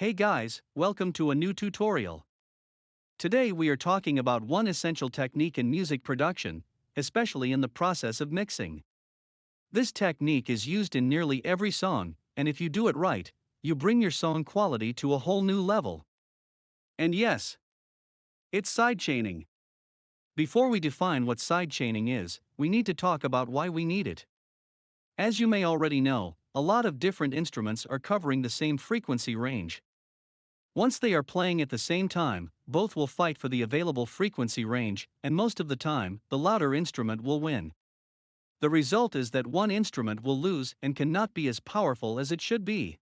Hey guys, welcome to a new tutorial. Today we are talking about one essential technique in music production, especially in the process of mixing. This technique is used in nearly every song, and if you do it right, you bring your song quality to a whole new level. And yes, it's sidechaining. Before we define what sidechaining is, we need to talk about why we need it. As you may already know, a lot of different instruments are covering the same frequency range. Once they are playing at the same time, both will fight for the available frequency range, and most of the time, the louder instrument will win. The result is that one instrument will lose and cannot be as powerful as it should be.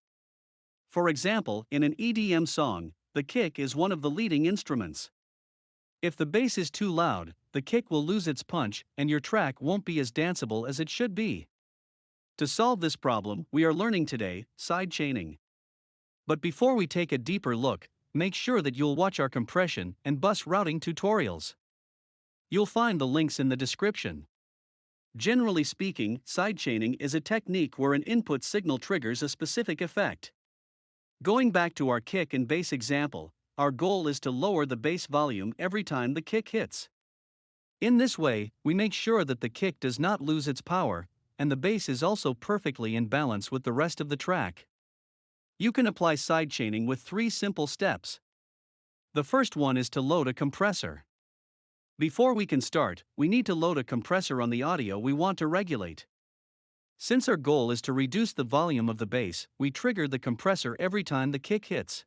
For example, in an EDM song, the kick is one of the leading instruments. If the bass is too loud, the kick will lose its punch and your track won't be as danceable as it should be. To solve this problem, we are learning today sidechaining. But before we take a deeper look, make sure that you'll watch our compression and bus routing tutorials. You'll find the links in the description. Generally speaking, sidechaining is a technique where an input signal triggers a specific effect. Going back to our kick and bass example, our goal is to lower the bass volume every time the kick hits. In this way, we make sure that the kick does not lose its power, and the bass is also perfectly in balance with the rest of the track. You can apply sidechaining with 3 simple steps. The first one is to load a compressor. Before we can start, we need to load a compressor on the audio we want to regulate. Since our goal is to reduce the volume of the bass, we trigger the compressor every time the kick hits.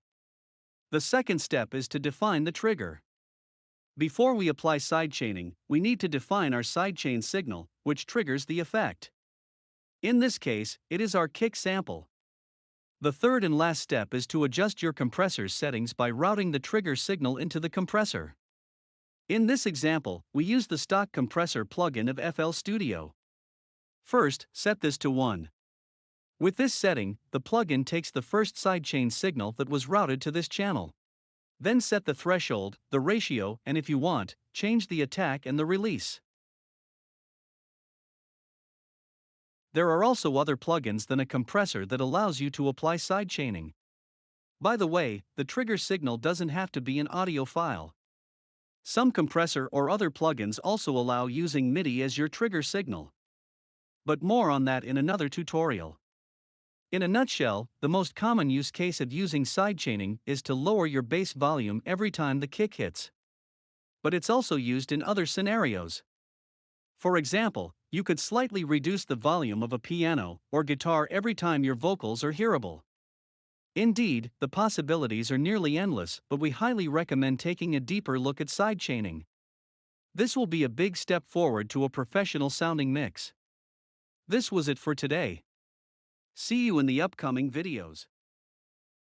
The second step is to define the trigger. Before we apply sidechaining, we need to define our sidechain signal, which triggers the effect. In this case, it is our kick sample. The third and last step is to adjust your compressor's settings by routing the trigger signal into the compressor. In this example, we use the stock compressor plugin of FL Studio. First, set this to 1. With this setting, the plugin takes the first sidechain signal that was routed to this channel. Then set the threshold, the ratio, and if you want, change the attack and the release. There are also other plugins than a compressor that allows you to apply sidechaining. By the way, the trigger signal doesn't have to be an audio file. Some compressor or other plugins also allow using MIDI as your trigger signal. But more on that in another tutorial. In a nutshell, the most common use case of using sidechaining is to lower your bass volume every time the kick hits. But it's also used in other scenarios. For example, you could slightly reduce the volume of a piano or guitar every time your vocals are hearable. Indeed, the possibilities are nearly endless, but we highly recommend taking a deeper look at sidechaining. This will be a big step forward to a professional sounding mix. This was it for today. See you in the upcoming videos.